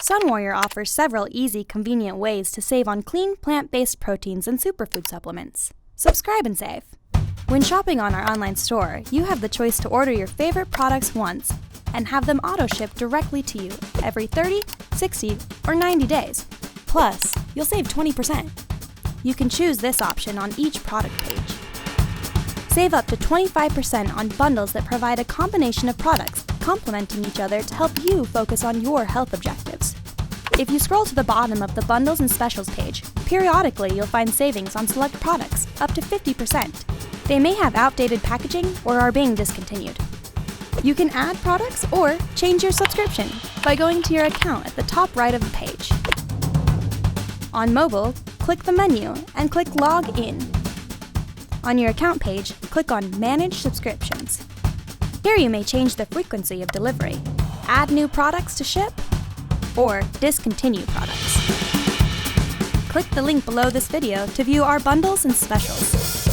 Sunwarrior offers several easy, convenient ways to save on clean, plant-based proteins and superfood supplements. Subscribe and save. When shopping on our online store, you have the choice to order your favorite products once and have them auto-ship directly to you every 30, 60, or 90 days. Plus, you'll save 20%. You can choose this option on each product page. Save up to 25% on bundles that provide a combination of products, complementing each other to help you focus on your health objectives. If you scroll to the bottom of the Bundles and Specials page, periodically you'll find savings on select products, up to 50%. They may have outdated packaging or are being discontinued. You can add products or change your subscription by going to your account at the top right of the page. On mobile, click the menu and click Log In. On your account page, click on Manage Subscriptions. Here you may change the frequency of delivery, add new products to ship, or discontinue products. Click the link below this video to view our bundles and specials.